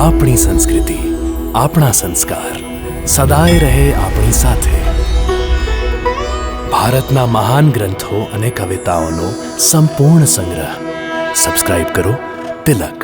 આપણી સંસ્કૃતિ, આપણા સંસ્કાર સદાય રહે આપણી સાથે. ભારતના મહાન ગ્રંથો અને કવિતાઓનો સંપૂર્ણ સંગ્રહ. સબસ્ક્રાઇબ કરો તિલક.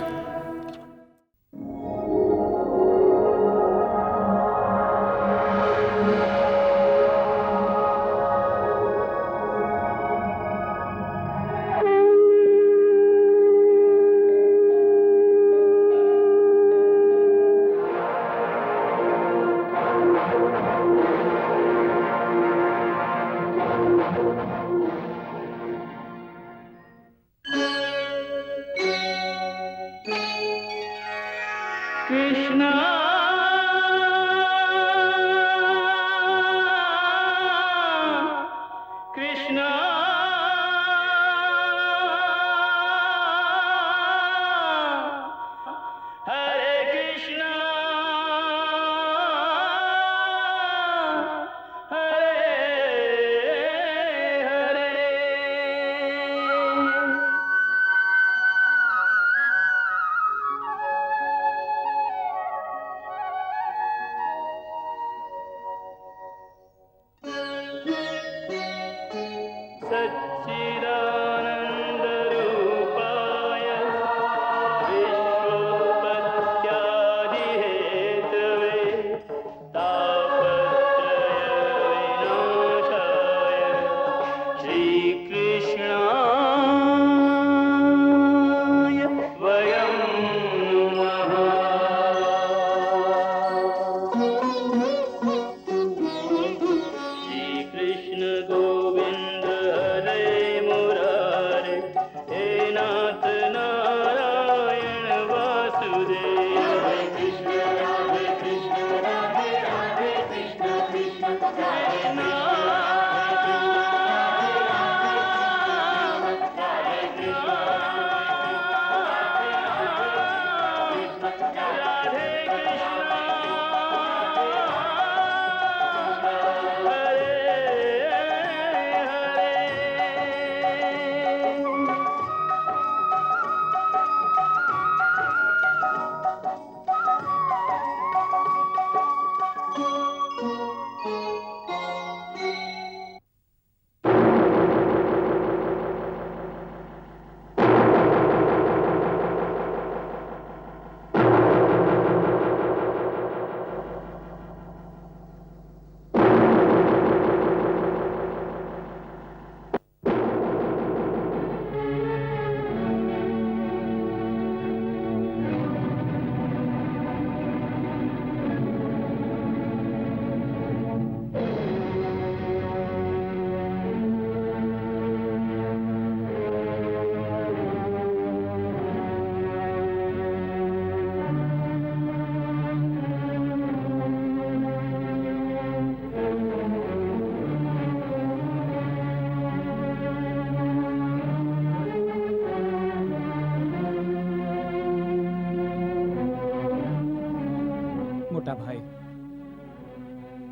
મોટા ભાઈ,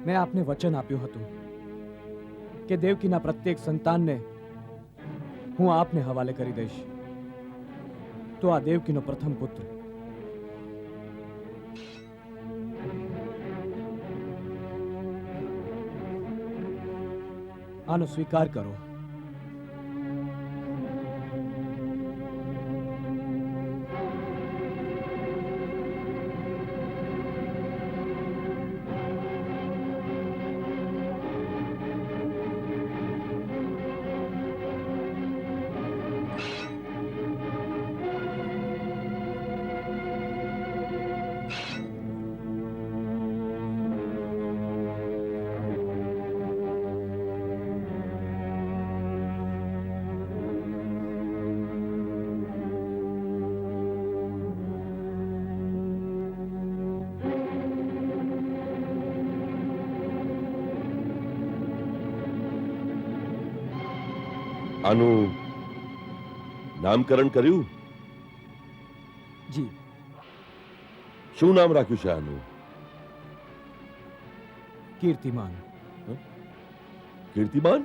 મેં આપને વચન આપ્યું હતું કે દેવકીના પ્રત્યેક સંતાનને હું આપને હવાલે કરી દઈશ. તો આ દેવકીનો પ્રથમ પુત્ર આનો સ્વીકાર કરો. આનું નામકરણ કર્યું? જી. શું નામ રાખ્યું છે આનું? કીર્તિમાન. કીર્તિમાન?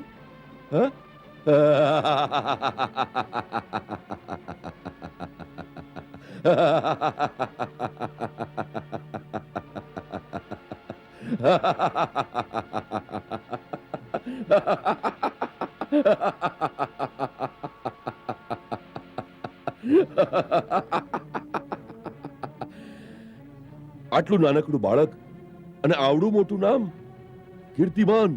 આટલું નાનકડું બાળક અને આવડું મોટું નામ કીર્તિમાન.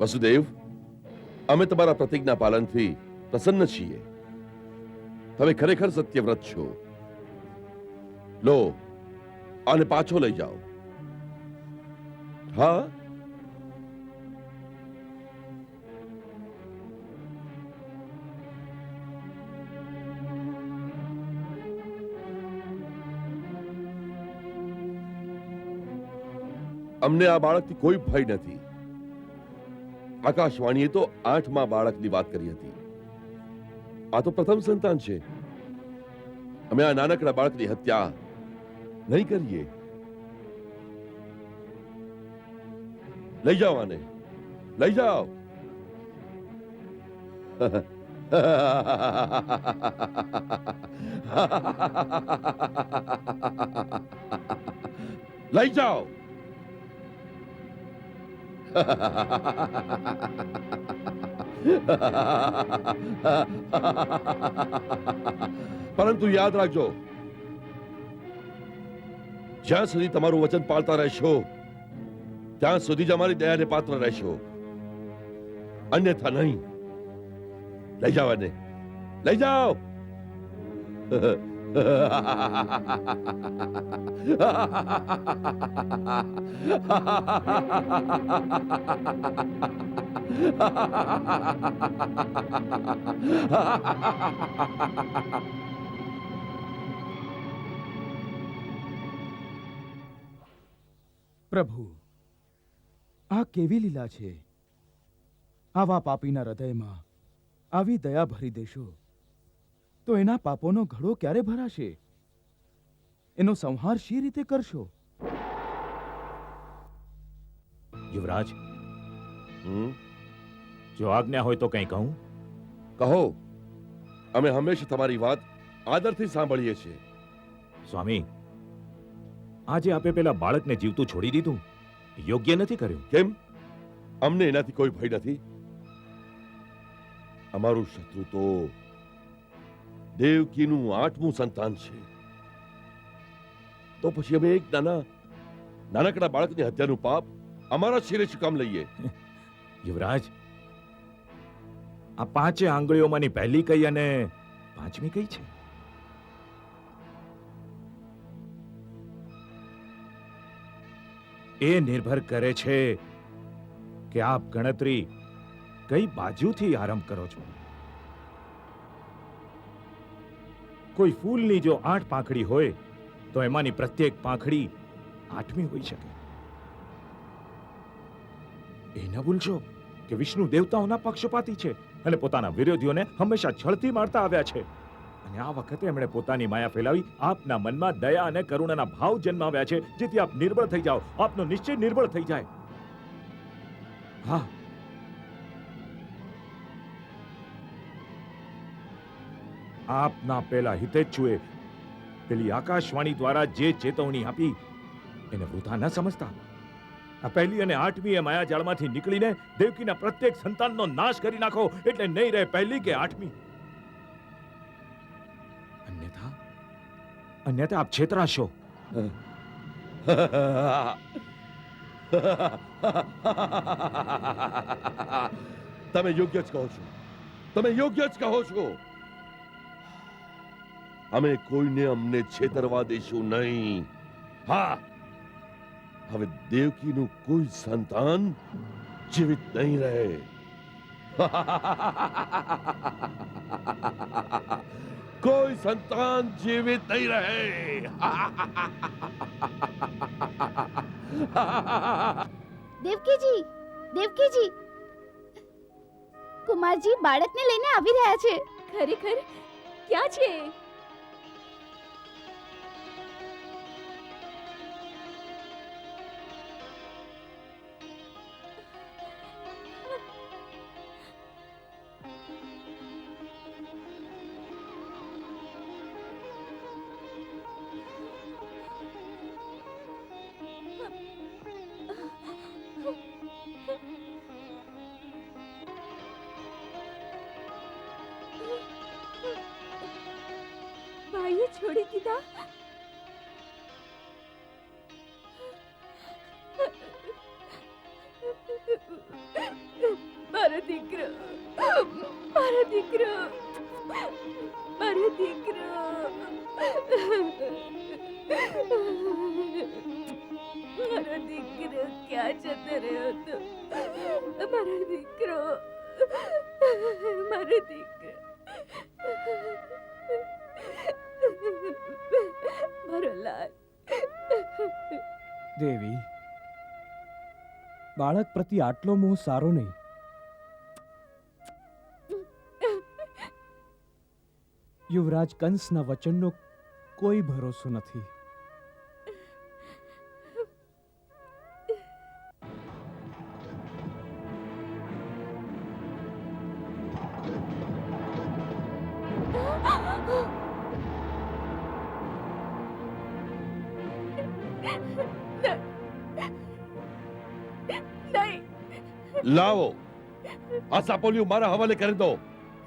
વસુદેવ, અમે તમારા પ્રતિજ્ઞા પાલનથી પ્રસન્ન છીએ. તમે ખરેખર સત્યવ્રત છો. લો, આને પાછો લઈ જાઓ. હા, અમને આ બાળકથી કોઈ ભય નથી. આકાશવાણીએ તો 8મા બાળકની વાત કરી હતી. આ તો પ્રથમ સંતાન છે. અમે આ નાનકડા બાળકની હત્યા નહીં કરીએ. લઈ જાઓ આને, લઈ જાઓ. લઈ જાઓ. પરંતુ યાદ રાખજો, જ્યાં સુધી તમારું વચન પાળતા રહેશો ત્યાં સુધી જ અમારી દયાને પાત્ર રહેશો. અન્યથા નહીં. લઈ જાઓ એને, લઈ જાઓ. પ્રભુ, આ કેવી લીલા છે? આવા પાપીના હૃદયમાં આવી દયા ભરી દેશો તો એના પાપોનો ઘડો ક્યારે ભરાશે? એનો સંહાર શી રીતે કરશો? યુવરાજ, હમ? જો આજ્ઞા હોય તો કંઈ કહું? કહો. અમે હંમેશા તમારી વાત આદરથી સાંભળીએ છીએ. સ્વામી, આજે આપે પેલા બાળકને જીવતું છોડી દીધું, યોગ્ય નથી કર્યું. કેમ? અમને એનાથી કોઈ ભય નથી. અમારું શત્રુ તો દેવકીનું 8મું સંતાન છે. તો પછી અમે એક નાનકડા બાળકની હત્યાનું પાપ અમારા શિરે શું કામ લઈએ? યુવરાજ, આ 5 આંગળીઓમાંની પહેલી કઈ અને 5મી કઈ છે? એ નિર્ભર કરે છે કે આપ ગણતરી કઈ બાજુથી આરંભ કરો છો. કોઈ ફૂલની જો 8 પાંખડી હોય તો એમાંની પ્રત્યેક પાંખડી 8મી હોઈ શકે. એ ન ભૂલશો કે વિષ્ણુ દેવતાઓના પક્ષપાતી છે અને પોતાના વિરોધીઓને હંમેશા છળથી મારતા આવ્યા છે. અને આ વખતે એમણે પોતાની માયા ફેલાવી આપના મનમાં દયા અને કરુણાના ભાવ જન્માવ્યા છે, જેથી આપ નિર્બળ થઈ જાઓ, આપનો નિશ્ચય નિર્બળ થઈ જાય. હા, આપના પેલા હિતેચ્છુએ પેલી આકાશવાણી દ્વારા જે ચેતવણી આપી એને વૃથા ન સમજતા. આ પહેલી અને 8મી એ માયાજાળમાંથી નીકળીને દેવકીના પ્રત્યેક સંતાનનો નાશ કરી નાખો, એટલે નહીં રહે પહેલી કે 8મી. અન્યથા આપ છેતરાશો. તમે યોગ્ય જ કહો છો. તમે યોગ્ય જ કહો છો. અમે કોઈને અમને છેતરવા દેશું નહીં. હા, હવે દેવકીનું કોઈ સંતાન જીવિત નહીં રહે. કોઈ સંતાન જીવિત નહીં રહે. દેવકીજી, દેવકીજી, કુમારજી બાળકને લઈને આવી રહ્યા છે. ખરેખર ક્યાં છે? છોડી દીધા. મારો દીકરો, મારો દીકરો, મારો દીકરો. મારો દીકરો ક્યાં જતો રહ્યો હતો? મારો દીકરો, મારો દીકરો, મારો લાલ. દેવી, બાળક પ્રતિ આટલો મોહ સારો નહીં. યુવરાજ કંસના વચનનો કોઈ ભરોસો નથી. નહીં, લાવો આ સાપોલિયું મારા હવાલે કરી દો.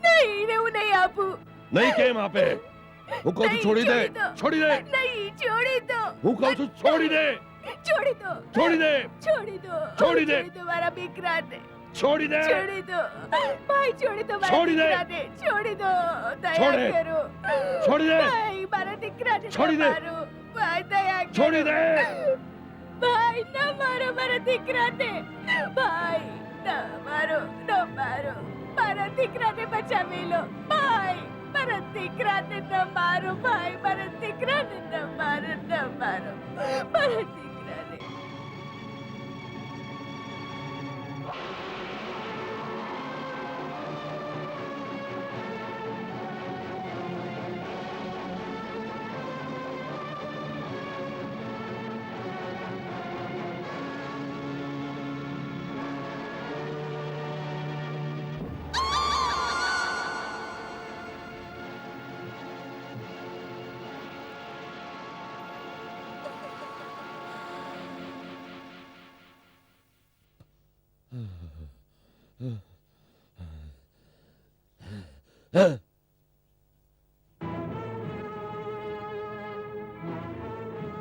નહીં, હું નહીં આપું. નહીં કેમ આપે? હું કહું છું નહીં, છોડી દે, છોડી દો. છોડી દે. નહીં, છોડી દો. હું કહું છું છોડી દે, છોડી દો. છોડી દે, છોડી દો. છોડી દે. છોડી દો મારા દીકરાને. છોડી દે. છોડી દો. ભાઈ, છોડી દો મારા છોડી દે. દીકરાને. છોડી દો. છોડે. દયા કરો. છોડી દે. ભાઈ, મારા દીકરાને છોડી દે. ન મારો. ભાઈ, દયા કરો. છોડી દે. ભાઈ, ન મારો મારા દીકરાને. ભાઈ, ન મારો, ન મારો. મારા દીકરાને બચાવી લો. ભાઈ, મારા દીકરાને ન મારો. ભાઈ, મારા દીકરાને ન મારો, ન મારો. મારા દીકરાને.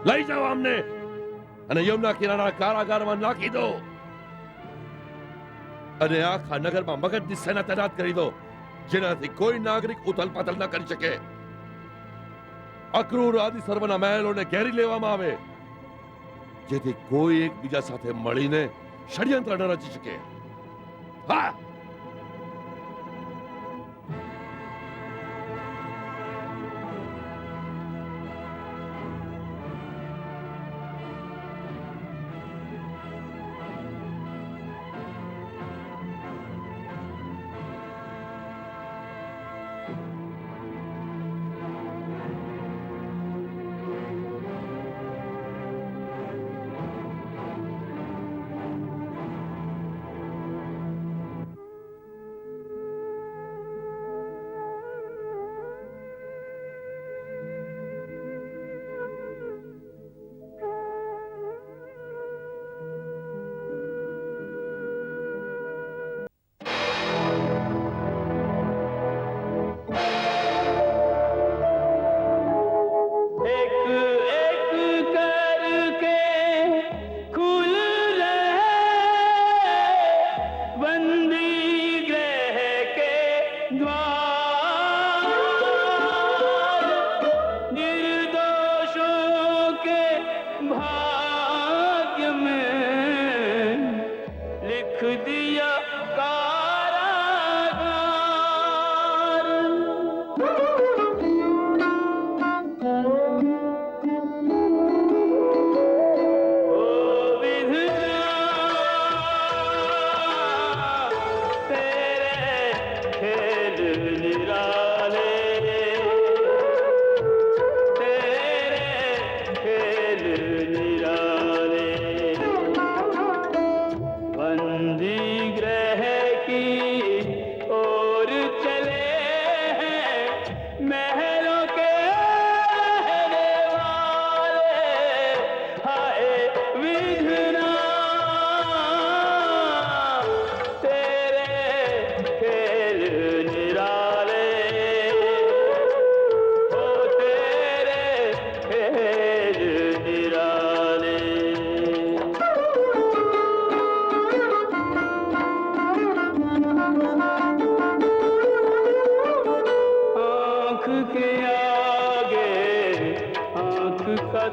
લઈ જાઓ અમને અને યમુના કિનારા કારાગારમાં નાખી દો અને આખા નગરમાં મગજની સેના તૈનાત કરી દો, જેનાથી કોઈ નાગરિક ઉથલપાથલ ન કરી શકે. અક્રૂર આદિ સર્વના મહેલોને ઘેરી લેવામાં આવે, જેથી કોઈ એકબીજા સાથે મળીને ષડયંત્ર ન રચી શકે. હા,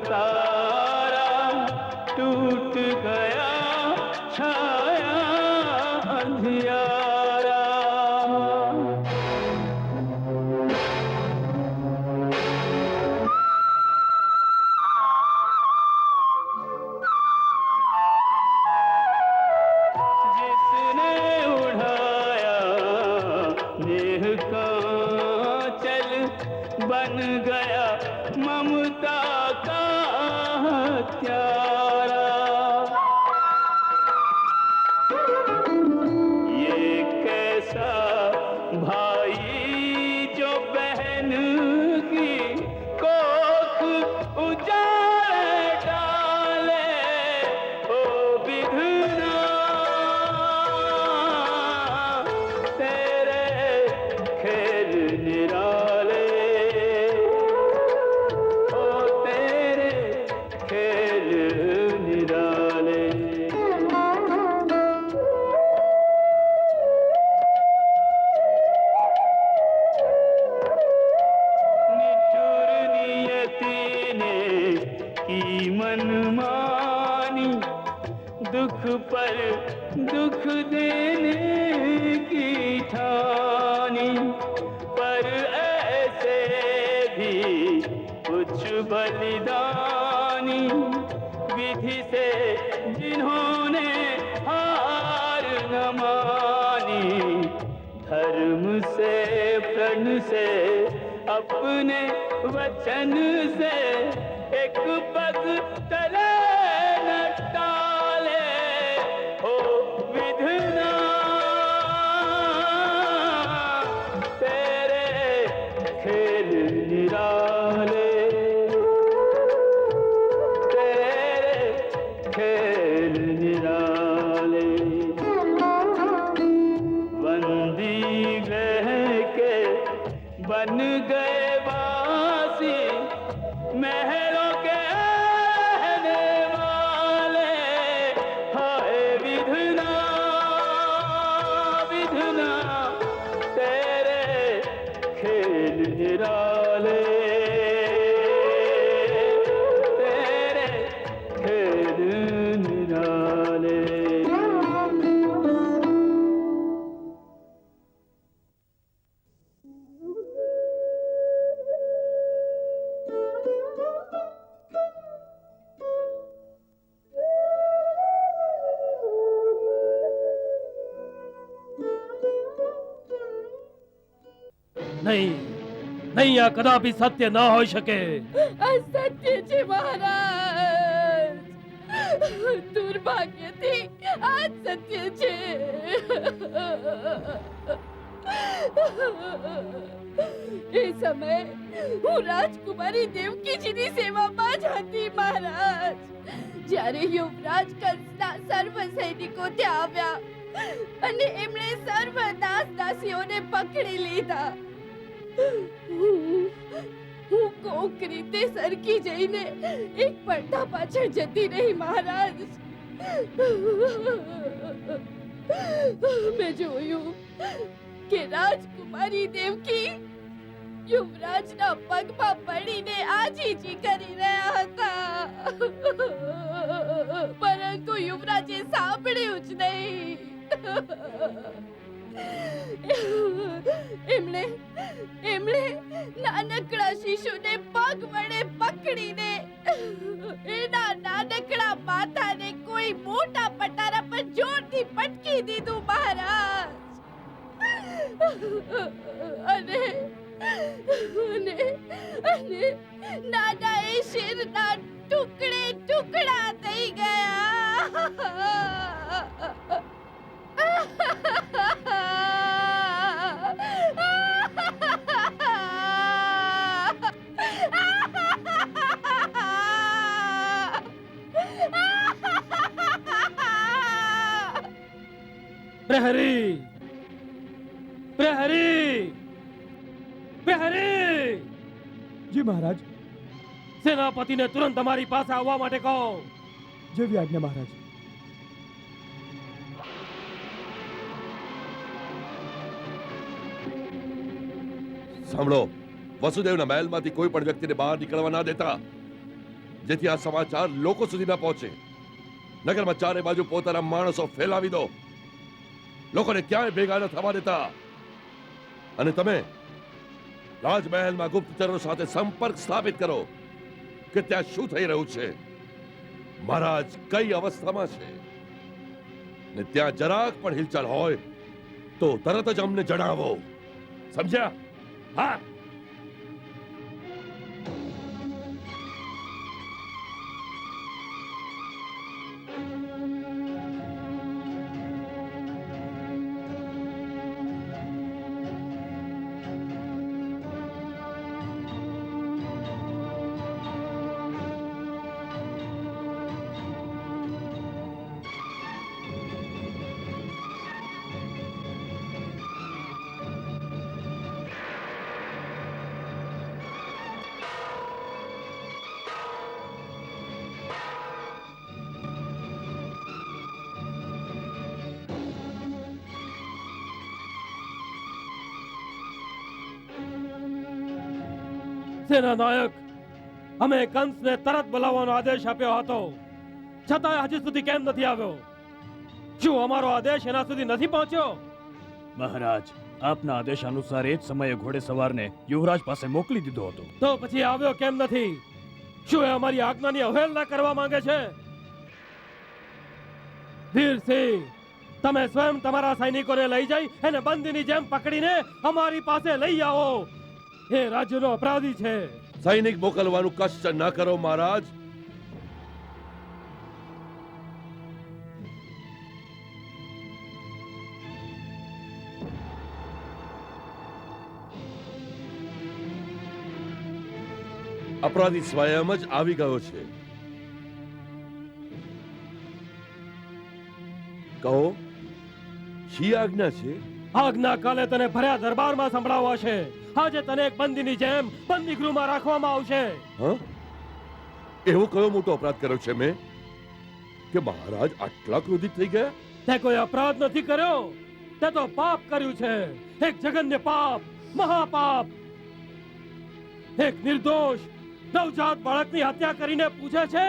तारा टूट गया छाया अंधियारा जिसने उड़ाया नेह का चल बन गया ममता का हत्यारा ये कैसा भाई जो बहन की कोख उजाड़ डाले ओ विधना तेरे खेल निराले ओ तेरे खेल निराले निठुर नियति ने की मनमानी दुख पर दुख देने की ठानी पर ऐसे भी कुछ बलिदानी विधि से जिन्होंने हार न मानी धर्म से प्रण से अपने वचन से एक पग तले न टाले हो विधना तेरे खेल निराले तेरे खेल निराले बंदी गह के बन गए वासी महलों के रहने वाले हाय विधना विधना तेरे खेल निराले तेरे खेल निराले નહીં નહીં આ કદાપી સત્ય ન હોઈ શકે આ સત્ય છે મહારાજ દુર્ભાગ્યથી આ જ સત્ય છે એ સમયે હું રાજકુમારી દેવકીજીની સેવામાં જ હતી મહારાજ જ્યારે યુવરાજ કંસના સર્વ સૈનિકો ત્યાં આવ્યા અને એમણે સર્વ દાસ દાસીઓને પકડી લીધા હું કોક રીતે સરકી જઈને એક પડદા પાછળ જતી રહી મહારાજ મેં જોયું કે રાજકુમારી દેવકી યુવરાજના પગમાં પડીને આજીજી કરી રહ્યા હતા પરંતુ યુવરાજે સાંભળ્યું જ નહીં એમણે નાનકડા શિશુને પગ વડે પકડીને એના નાનકડા માથાને કોઈ મોટા પટારા પર જોરથી પટકી દીધું મહારાજ અને નાના એ શેરના ટુકડે ટુકડા થઈ ગયા પ્રહરી પ્રહરી પ્રહરી જી મહારાજ સેનાપતિને તુરંત તમારી પાસે આવવા માટે કહો જેવી આજ્ઞા મહારાજ સાંભળો, વસુદેવના મહેલમાંથી કોઈ પણ વ્યક્તિને બહાર નીકળવા ના દેતા. જેથી આ સમાચાર લોકો સુધી ન પહોંચે. નગરમાં ચારે બાજુ પોતાના માણસો ફેલાવી દો. લોકોને ક્યાંય ભેગા ન થવા દેતા. અને તમે રાજમહેલમાં ગુપ્તચરો સાથે સંપર્ક સ્થાપિત કરો કે ત્યાં શું થઈ રહ્યું છે, મહારાજ કઈ અવસ્થામાં છે. ને ત્યાં જરાક પણ હિલચાલ હોય તો તરત જ અમને જણાવો. સમજ્યા? હા. સેના નાયક, અમે કંસને તરત બોલાવવાનો આદેશ આપ્યો હતો, છતાંય હજી સુધી કેમ નથી આવ્યો? શું અમારો આદેશ એના સુધી નથી પહોંચ્યો? મહારાજ, આપના આદેશ અનુસાર એ જ સમયે ઘોડેસવારને યુવરાજ પાસે મોકલી દીધો હતો. તો પછી આવ્યો કેમ નથી? શું એ અમારી આજ્ઞાની અવહેલના કરવા માંગે છે? વીરસિંહ, તમે સ્વયં તમારા સૈનિકોને લઈ જઈ એને બંદીની જેમ પકડીને અમારી પાસે લઈ આવો. એ રાજ્યનો અપરાધી છે. સૈનિક મોકલવાનું કષ્ટ ન કરો મહારાજ. અપરાધી સ્વયં જ આવી ગયો છે. કહો, શી આજ્ઞા છે? આજ્ઞા કાલે તને ભર્યા દરબારમાં સંભળાવાશે. આજે તને એક બંદીની જેમ બંદીગૃહમાં રાખવામાં આવશે. હા? એવો કયો મોટો અપરાધ કર્યો છે મેં કે મહારાજ આટલા ક્રોધિત થઈ ગયા? તે કોઈ અપરાધ નથી કર્યો, તે તો પાપ કર્યું છે. એક જઘન્ય પાપ, મહાપાપ. એક નિર્દોષ નવજાત બાળકની હત્યા કરીને પૂછે છે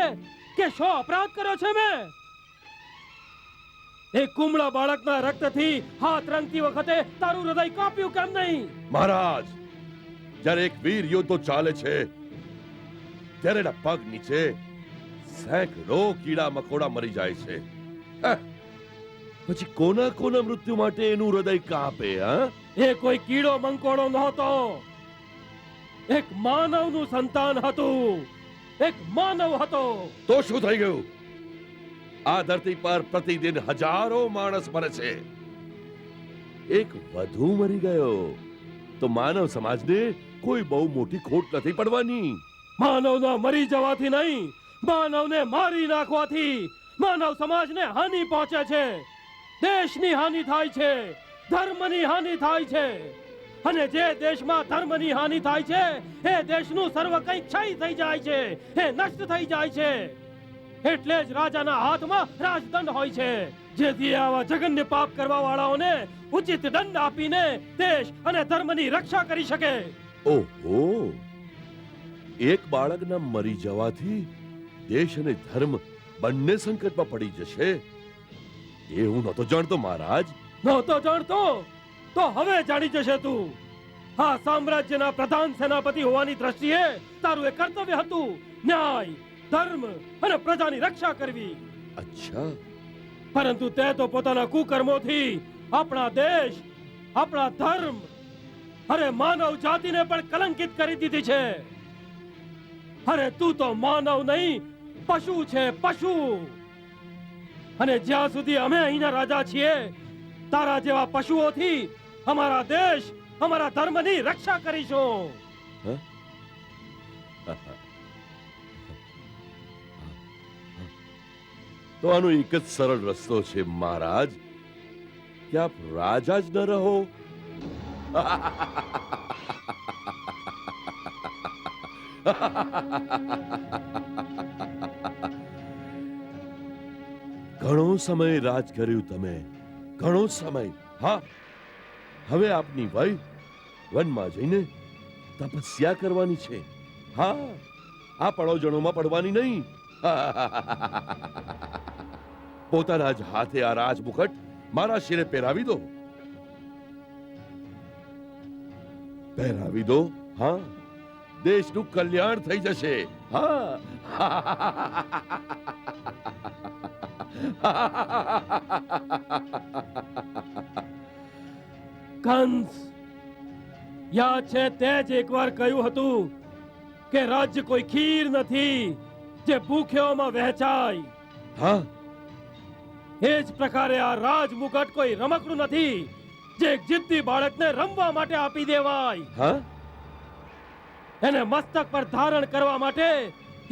કે શો અપરાધ કર્યો છે મેં? એક કુમળા બાળકના રક્તથી હાથ રંગતી વખતે તારું હૃદય કાપ્યું કેમ નહીં? મહારાજ, જ્યારે એક વીર યોદ્ધો ચાલે છે ત્યારે એના પગ નીચે સેંકડો કીડા મકોડા મરી જાય છે. પછી કોના કોના મૃત્યુ માટે એનું હૃદય કાપે? હા, એ કોઈ કીડો મંકોડો નહોતો, એક માનવનું સંતાન હતું. એક માનવ હતો. તો શું થઈ ગયું? આ ધરતી પર પ્રતિદિન હજારો માણસ મરે છે. એક વધુ મરી ગયો તો માનવ સમાજને કોઈ બહુ મોટી ખોટ નથી પડવાની. માનવના મરી જવાથી નહીં, માનવને મારી નાખવાથી માનવ સમાજને હાનિ પહોંચે છે. દેશની હાનિ થાય છે, ધર્મની હાનિ થાય છે. અને જે દેશમાં ધર્મની હાનિ થાય છે એ દેશનું સર્વ કંઈ ક્ષય થઈ જાય છે, એ નષ્ટ થઈ જાય છે. એટલે જ રાજાના હાથમાં રાજદંડ હોય છે, જેથી આવા જઘન્ય પાપ કરવા વાળાઓને ઉચિત દંડ આપીને દેશ અને ધર્મની રક્ષા કરી શકે. ઓહો, એક બાળકના મરી જવાથી દેશ અને ધર્મ બંને સંકટમાં પડી જશે, એ હું નહોતો જાણતો મહારાજ. નહોતો જાણતો તો હવે જાણી જશે તું. આ સામ્રાજ્યના પ્રધાન સેનાપતિ હોવાની દ્રષ્ટિએ તારું એ કર્તવ્ય હતું, ન્યાય, ધર્મ અને પ્રજાની રક્ષા કરવી. અચ્છા. પરંતુ તે તો પોતાના કુકર્મોથી આપણા દેશ, આપણા ધર્મ, અરે માનવ જાતિને પણ કલંકિત કરી દીધી છે. અરે તું તો માનવ નહીં, પશુ છે, પશુ. અને જ્યાં સુધી અમે અહીંના રાજા છીએ, તારા જેવા પશુઓથી અમારા દેશ, અમારા ધર્મની રક્ષા કરીશું. તો આનો એક જ સરળ રસ્તો છે મહારાજ, કે આપ રાજા જ ન રહો. ઘણો સમય રાજ કર્યું તમે, ઘણો સમય. હા, હવે આપની વય વનમાં જઈને તપસ્યા કરવાની છે. હા, આ પડોજણોમાં પડવાની નહીં. પોતાના જ હાથે આ રાજમુકટ મારા શિરે પહેરાવી દો. પહેરાવી દો. હા, દેશનું કલ્યાણ થઈ જશે. કંસ, યાદ છે તે જ એકવાર કહ્યું હતું કે રાજ્ય કોઈ ખીર નથી જે ભૂખ્યોમાં વહેંચાય. હા, એ જ પ્રકારે આ રાજમુકટ કોઈ રમકડું નથી જે એક જિદ્દી બાળકને રમવા માટે આપી દેવાય. હા, એને મસ્તક પર ધારણ કરવા માટે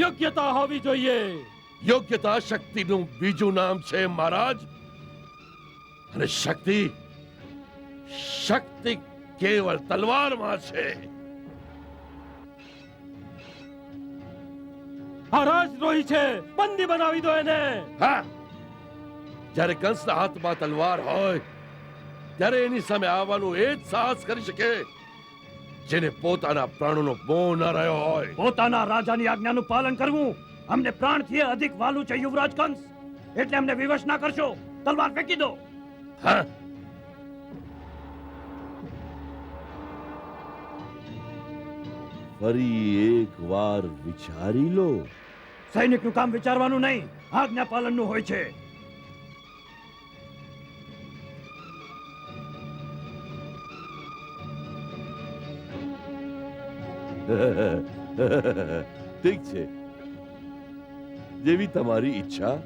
યોગ્યતા હોવી જોઈએ. યોગ્યતા શક્તિનું બીજું નામ છે મહારાજ. અને શક્તિ શક્તિ કેવળ તલવારમાં છે. આ રાજદ્રોહી છે, બંદી બનાવી દો એને. હા, જ્યારે કંસના હાથમાં તલવાર હોય ત્યારે એની સામે આવવાનું એ જ સાહસ કરી શકે જેને પોતાના પ્રાણોનો મોહ ન રહ્યો હોય. પોતાના રાજાની આજ્ઞાનું પાલન કરવું અમને પ્રાણથી અધિક વાલું છે યુવરાજ કંસ. એટલે અમને વિવશ ના કરશો, તલવાર ફેંકી દો. હા, ફરી એક વાર વિચારી લો. સૈનિકનું કામ વિચારવાનું નહીં, આજ્ઞા પાલનનું હોય છે. ઠીક છે, જેવી તમારી ઈચ્છા.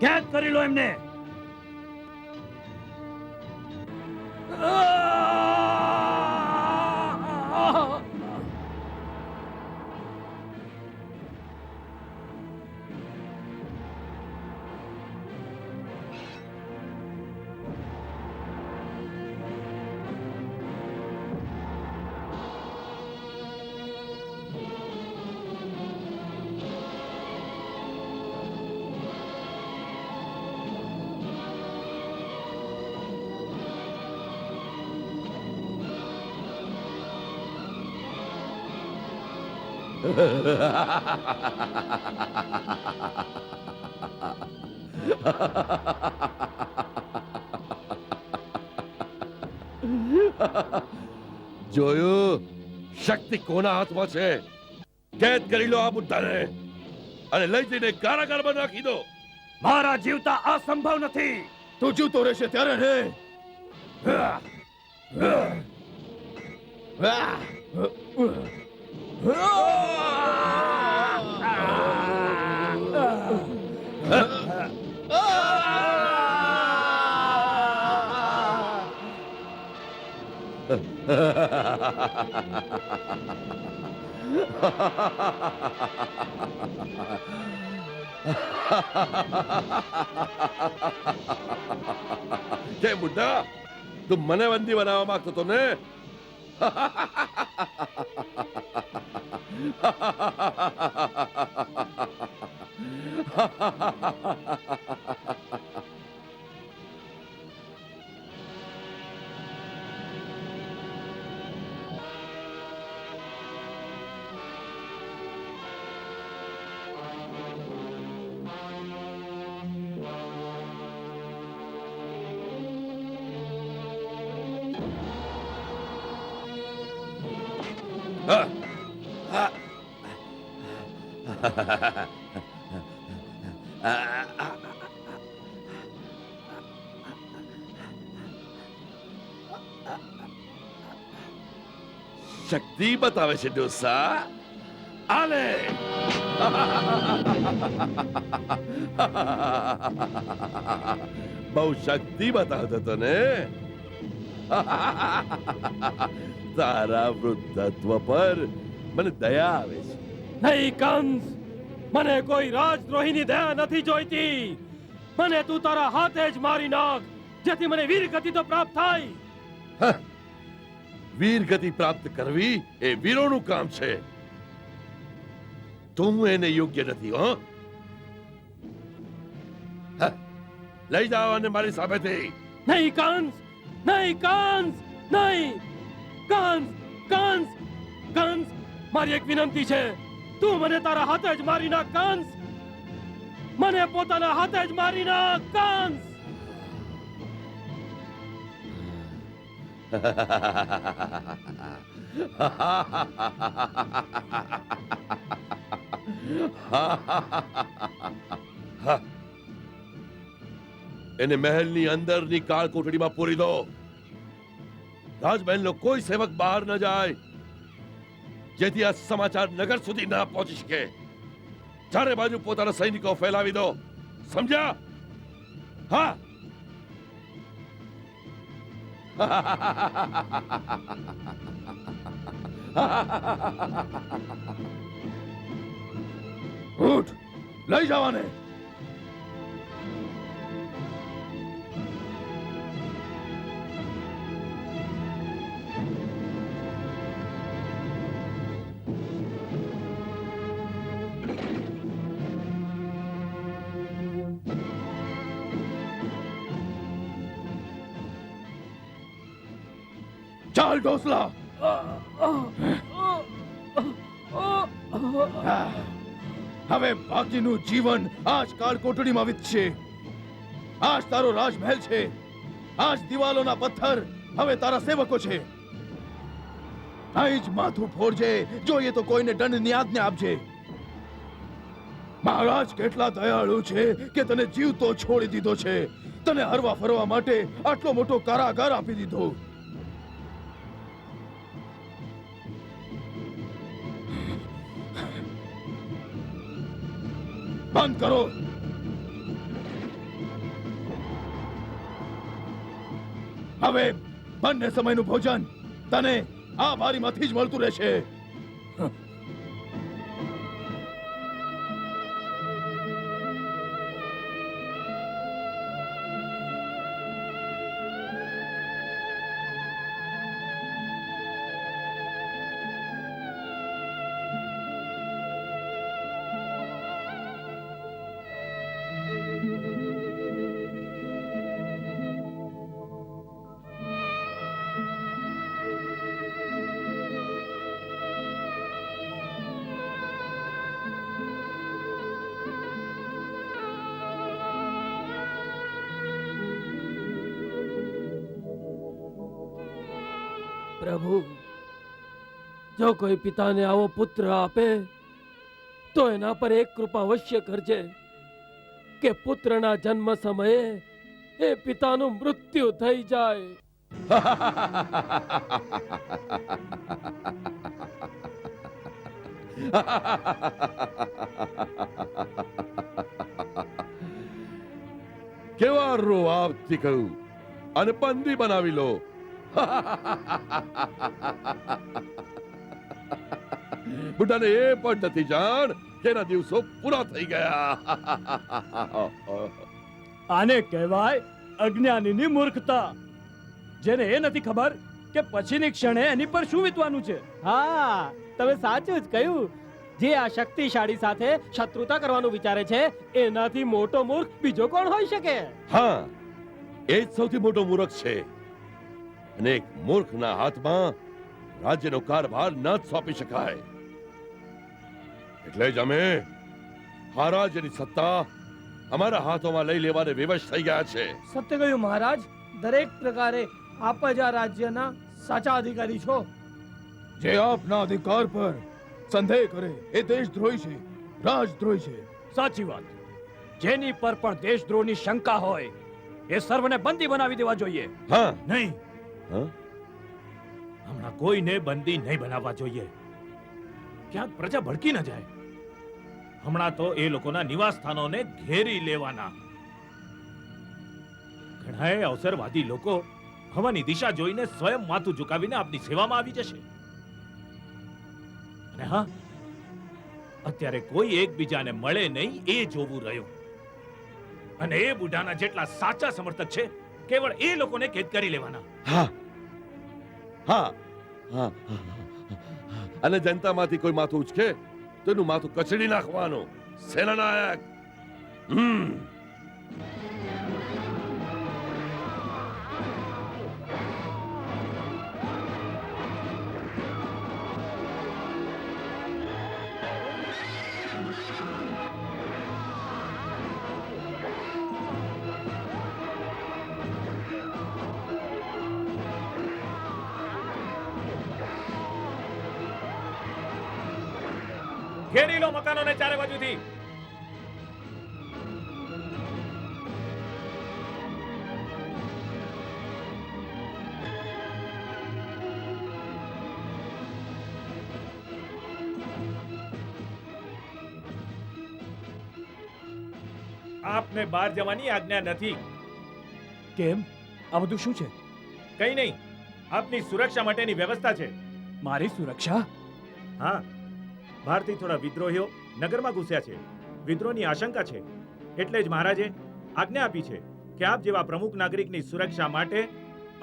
કેદ કરી લો એમને. જોયું, શક્તિ કોના હાથમાં છે. કેદ કરી લો આ બુદ્ધાને અને લઈ જઈને કારાગારમાં નાખી દો. મારા જીવતા અસંભવ નથી. તું જીવતો રહેશે ત્યારે ને. કે બુદ્ધા, તું મને બંદી બનાવવા માંગતો હતો ને? શક્તિ બતાવે છે ડોસા. આલે બહુ શક્તિ બતાવતો હતો ને. તારા વૃદ્ધત્વ પર મને દયા આવે છે. નહીં કંસ, મને કોઈ રાજદ્રોહીની દયા નથી જોઈતી. મને તું તારા હાથે જ મારી નાખ, જેથી મને વીર ગતિ તો પ્રાપ્ત થાય. વીર ગતિ પ્રાપ્ત કરવી એ વીરોનું કામ છે. તું એને યોગ્ય નથી. લઈ જાઓ અને મારી સામેથી. નહીં કંસ, નહીં કંસ, નહીં કંસ, કંસ કંસ મારી એક વિનંતી છે, તું મને તારા હાથે જ મારી નાખ કંસ, મને પોતાના હાથે જ મારી નાખ કંસ. એને મહેલની અંદરની કાળ કોઠડીમાં પૂરી દો. રાજમહેલનો કોઈ સેવક બહાર ન જાય, જેથી આ સમાચાર નગર સુધી ના પહોંચી શકે. ચારે બાજુ પોતાના સૈનિકો ફેલાવી દો, સમજ્યા? હા. ઉઠ, લઈ જવાને. ચાલ ઢોસલા. હવે બાકીનું જીવન આજ કાળ કોટડીમાં વીતશે. આજ તારો રાજમહેલ છે, આજ દિવાલોના પથ્થર હવે તારા સેવકો છે. અહીં જ માથું ફોડજે, જોઈએ તો કોઈને દંડની આજ્ઞા આપજે. મહારાજ કેટલા દયાળુ છે કે તને જીવતો છોડી દીધો છે, તને હરવા ફરવા માટે આટલો મોટો કારાગાર આપી દીધો. બંધ કરો. હવે બંને સમયનું ભોજન તને આ બારીમાંથી જ મળતું રહેશે. પ્રભુ, જો કોઈ પિતાને આવો પુત્ર આપે તો એના પર એક કૃપા અવશ્ય કરજે કે પુત્રના જન્મ સમયે એ પિતાનું મૃત્યુ થઈ જાય. કેવા રો આપથી કહ્યું અને બંદી બનાવી લો. બુઢાને એ પણ નથી જાણ કે એના દિવસો પૂરા થઈ ગયા. આને કહેવાય અજ્ઞાનીની મૂર્ખતા, જેને એ નથી ખબર કે પછીની ક્ષણે એની પર શું વીતવાનું છે. હા, તમે સાચું જ કહ્યું. જે આ શક્તિશાળી સાથે શત્રુતા કરવાનું વિચારે છે, એનાથી મોટો મૂર્ખ બીજો કોણ હોઈ શકે? હા, એ જ સૌથી મોટો મૂર્ખ છે. અને એક મૂર્ખના હાથમાં રાજ્યનો કારભાર ન જ સોંપી શકાય. એટલે જ અમે આ રાજ્યની સત્તા અમારા હાથોમાં લઈ લેવાને વિવશ થઈ ગયા છે. સત્ય કહ્યું મહારાજ. દરેક પ્રકારે આપ જ આ રાજ્યના સાચા અધિકારી છો. જે આપના અધિકાર પર સંદેહ કરે એ દેશદ્રોહી છે, રાજદ્રોહી છે. સાચી વાત. જેની પર પણ દેશદ્રોહની શંકા હોય એ સર્વને બંદી બનાવી દેવા જોઈએ. હા. નહીં, હા? હમણાં કોઈને બંદી નહીં બનાવવા જોઈએ. ક્યાંક પ્રજા ભડકી ન જાય. હમણાં તો એ લોકોના નિવાસ સ્થાનોને ઘેરી લેવાના. ઘણાએ અવસરવાદી લોકો હવાની દિશા જોઈને સ્વયં માથું ઝુકાવીને આપની સેવામાં આવી જશે. અને હા, અત્યારે કોઈ એકબીજાને મળે નહીં એ જોવું રહ્યું. અને એ બુઢાના જેટલા સાચા સમર્થક છે, કેવળ એ લોકોને કેદ કરી લેવાના. હા, હા, હા. અને જનતામાંથી કોઈ માથું ઉચકે તો એનું માથું કચડી નાખવાનું. સેનાનાયક. ઘેરી લો મકાનોને ચારે બાજુથી. આપને બહાર જવાની આજ્ઞા નથી. કેમ? આ બધું શું છે? કઈ નહીં, આપની સુરક્ષા માટેની વ્યવસ્થા છે. મારી સુરક્ષા? હા, બહારથી થોડા વિદ્રોહીઓ નગરમાં ઘૂસ્યા છે. વિદ્રોહની આશંકા છે, એટલે જ મહારાજે આજ્ઞા આપી છે કે આપ જેવા પ્રમુખ નાગરિકની સુરક્ષા માટે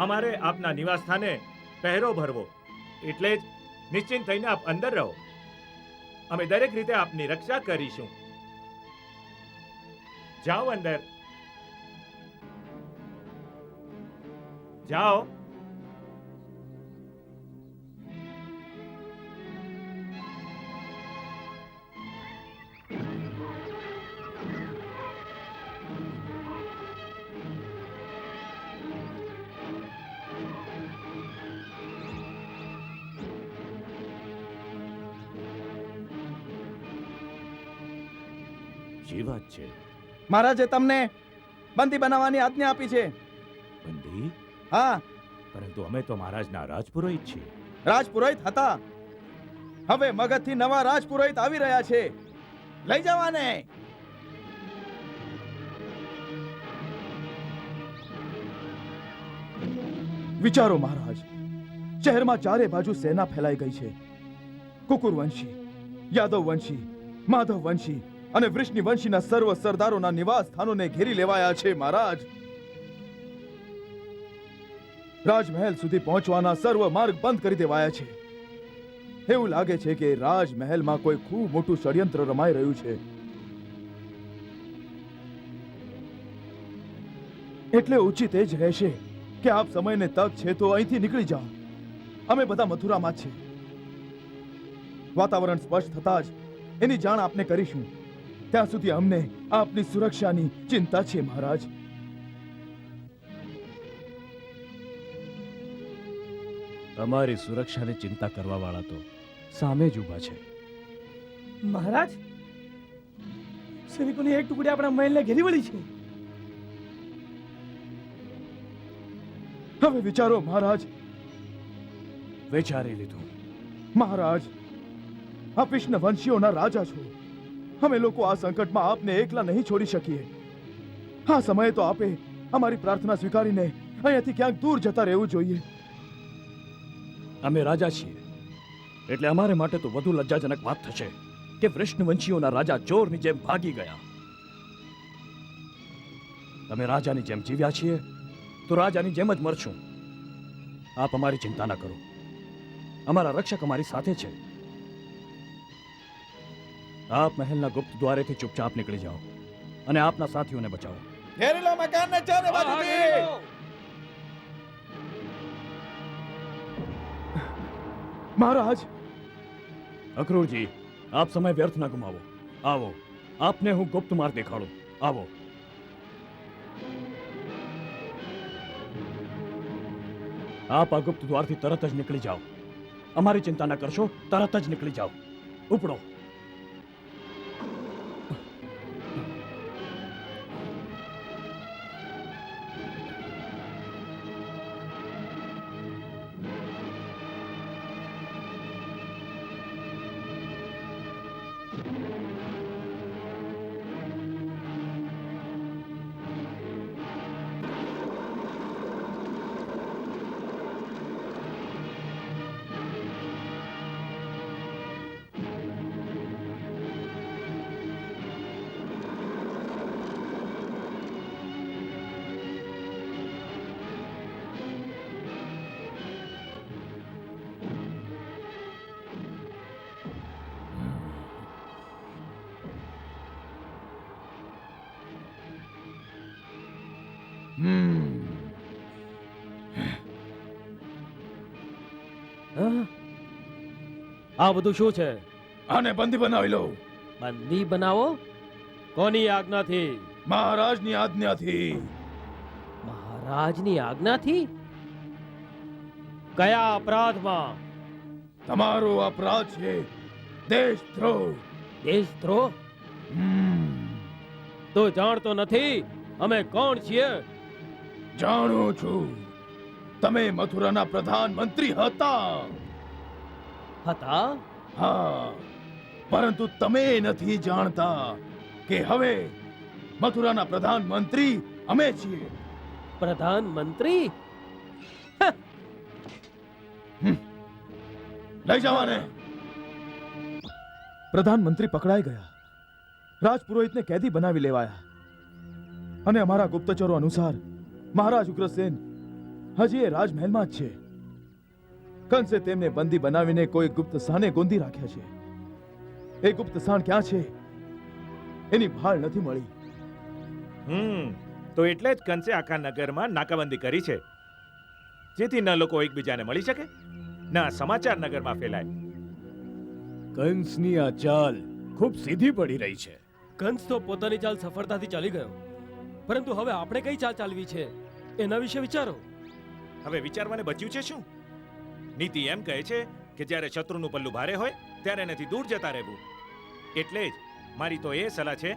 અમારે આપના નિવાસ સ્થાને પહેરો ભરવો. એટલે જ નિશ્ચિંત થઈને આપ અંદર રહો. અમે દરેક રીતે આપની રક્ષા કરીશું. જાઓ અંદર જાઓ. જે વાત છે. મહારાજે તમને બંદી બનાવવાની આજ્ઞા આપી છે. બંદી? હા, પરંતુ અમે તો મહારાજના રાજપુરોહિત છીએ. રાજપુરોહિત હતા, હવે મગધથી નવા રાજપુરોહિત આવી રહ્યા છે. લઈ જવાને. વિચારો મહારાજ, શહેરમાં ચારે બાજુ સેના ફેલાઈ ગઈ છે. કુકુરવંશી, યાદવવંશી, માધવવંશી અને વૃષ્ણિવંશીના સર્વ સરદારોના નિવાસ સ્થાનોને ઘેરી લેવાયા છે. મહારાજ, રાજમહેલ સુધી પહોંચવાના સર્વ માર્ગ બંધ કરી દેવાયા છે. એવું લાગે છે કે રાજમહેલમાં કોઈ ખૂબ મોટું ષડયંત્ર રમાઈ રહ્યું છે. એટલે ઉચિત એ જ રહેશે કે આપ સમયને તક છે તો અહીંથી નીકળી જાઓ. અમે બધા મથુરામાં જ છે. વાતાવરણ સ્પષ્ટ થતા જ એની જાણ આપને કરીશું. ત્યાં સુધી અમને આપની સુરક્ષાની ચિંતા છે. મહારાજ, તમારી સુરક્ષાની ચિંતા કરવા વાળા તો સામે જ ઊભા છે. મહારાજ, સૈનિકોની એક ટુકડી આપણા મહેલને ઘેરી વળી છે. હવે વિચારો મહારાજ. વિચારી લીધું. મહારાજ, આપ વિષ્ણુવંશીઓના રાજા છો. અમે લોકો આ સંકટમાં આપને એકલા નહીં છોડી શકીએ. આ સમયે તો આપે અમારી પ્રાર્થના સ્વીકારીને અહીંયાથી ક્યાંક દૂર જતા રહેવું જોઈએ. અમે રાજા છીએ એટલે અમારે માટે તો વધુ લજ્જાજનક વાત થશે કે વૃષ્ણવંશીઓના રાજા ચોરની જેમ ભાગી ગયા. તમે રાજાની જેમ જીવ્યા છીએ તો રાજાની જેમ જ મરશું. આપ અમારી ચિંતા ના કરો. અમારા રક્ષક અમારી સાથે છે. આપ મહેલના ગુપ્ત દ્વારેથી ચૂપચાપ નીકળી જાઓ અને આપના સાથીઓને બચાવો. ઘેરી લો મકાનને ચારે બાજુથી. મહારાજ, અક્રૂરજી, આપ સમય વ્યર્થ ના ગુમાવો. આવો, આપને હું ગુપ્ત માર્ગ દેખાડું. આવો. આપ આ ગુપ્ત દ્વારથી તરત જ નીકળી જાઓ. અમારી ચિંતા ન કરશો, તરત જ નીકળી જાઓ. ઉપડો. આ બધું શું છે? આને બંદી બનાવી લો. બંદી બનાવો? કોની આજ્ઞાથી? મહારાજની આજ્ઞાથી. મહારાજની આજ્ઞાથી? કયા અપરાધમાં? તમારો અપરાધ છે દેશદ્રોહ. દેશદ્રોહ? તો જાણતો નથી અમે કોણ છીએ? જાણું છું, તમે મથુરાના પ્રધાનમંત્રી હતા. હતા? હા, પરંતુ તમે નથી જાણતા કે હવે મથુરાના પ્રધાનમંત્રી અમે છીએ. પ્રધાનમંત્રી? લઈ જવાને. પ્રધાનમંત્રી પકડાઈ ગયા, રાજપુરોહિતને કેદી બનાવી લેવાયા, અને અમારા ગુપ્તચરો અનુસાર મહારાજ ઉગ્રસેન હજી એ રાજમહેલમાં જ છે. કંસે તેમને બંદી બનાવીને કોઈ ગુપ્ત સ્થાને ગોંધી રાખ્યા છે. એ ગુપ્ત સ્થાન ક્યાં છે એની ભાળ નથી મળી. તો એટલે જ કંસે આખા નગરમાં નાકાબંધી કરી છે, જેથી ન લોકો એકબીજાને મળી શકે, ના સમાચાર નગરમાં ફેલાય. કંસની આ ચાલ ખૂબ સીધી પડી રહી છે. કંસ તો પોતાની ચાલ સફળતાથી ચાલી ગયો, પરંતુ હવે આપણે કઈ ચાલ ચાલવી છે એના વિશે વિચારો. હવે વિચારવાને બચ્યું છે શું? નીતિ એમ કહે છે કે જ્યારે શત્રુનું પલ્લું ભારે હોય ત્યારે એનાથી દૂર જતા રહેવું. એટલે જ મારી તો એ સલાહ છે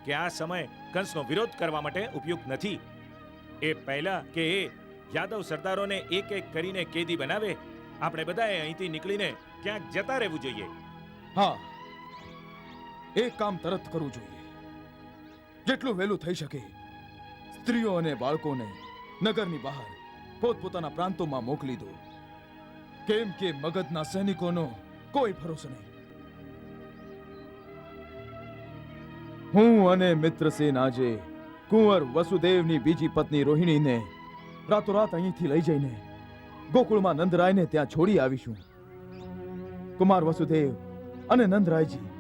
કે આ સમય કંસનો વિરોધ કરવા માટે ઉપયુક્ત નથી. એ પહેલા કે એ યાદવ સરદારોને એક એક કરીને કેદી બનાવે, આપણે બધાએ અહીંથી નીકળીને ક્યાંક જતા રહેવું જોઈએ. હા, એક કામ તરત કરવું જોઈએ. જેટલું વહેલું થઈ શકે સ્ત્રીઓ અને બાળકોને નગરની બહાર પોતપોતાના પ્રાંતોમાં મોકલી દો, કેમ કે મગધના સૈનિકોનો કોઈ ભરોસો નહીં. હું અને મિત્રસેન આજે કુંવર વસુદેવની બીજી પત્ની રોહિણીને રાતોરાત અહીંથી લઈ જઈને ગોકુળમાં નંદરાયને ત્યાં છોડી આવીશું. કુમાર વસુદેવ અને નંદરાયજી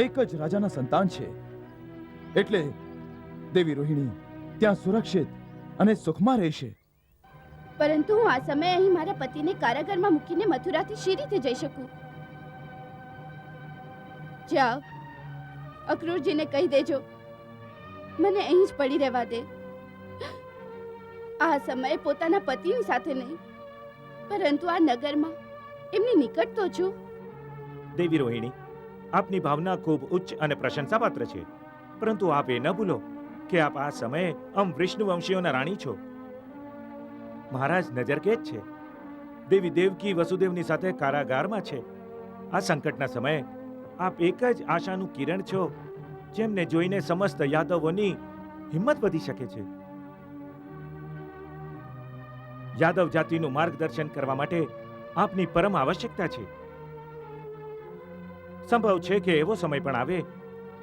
એક જ રાજાના સંતાન છે, એટલે દેવી રોહિણી ત્યાં સુરક્ષિત અને સુખમાં રહેશે. પરંતુ હું આ સમયે અહીં મારા પતિને કારાગારમાં મૂકીને મથુરાથી શી રીતે જઈ શકું? જાઓ, અક્રૂરજીને કહી દેજો મને અહીં જ પડી રહેવા દે. આ સમયે પોતાના પતિની સાથે નહીં, પરંતુ આ નગરમાં એમની નિકટ તો છું. દેવી રોહિણી, આપની ભાવના ખૂબ ઉચ્ચ અને પ્રશંસાપાત્ર છે, પરંતુ આપ એ ન ભૂલો કે આપ આ સમયે વિષ્ણુવંશીઓના રાણી છો. મહારાજ નજરકેદ છે. દેવી દેવકી વસુદેવની સાથે કારાગારમાં છે. આ સંકટના સમયે આપ એક જ આશાનું કિરણ છો, જેમને જોઈને સમસ્ત યાદવોની હિંમત વધી શકે છે. યાદવ જાતિનું માર્ગદર્શન કરવા માટે આપની પરમ આવશ્યકતા છે. સંભવ છે કે એવો સમય પણ આવે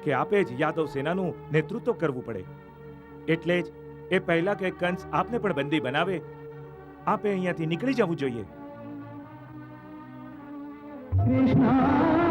કે આપે જ યાદવ સેનાનું નેતૃત્વ કરવું પડે. એટલે જ એ પહેલા કે કંસ આપને પણ બંદી બનાવે, આપે અહીંયાથી નીકળી જવું જોઈએ. કૃષ્ણ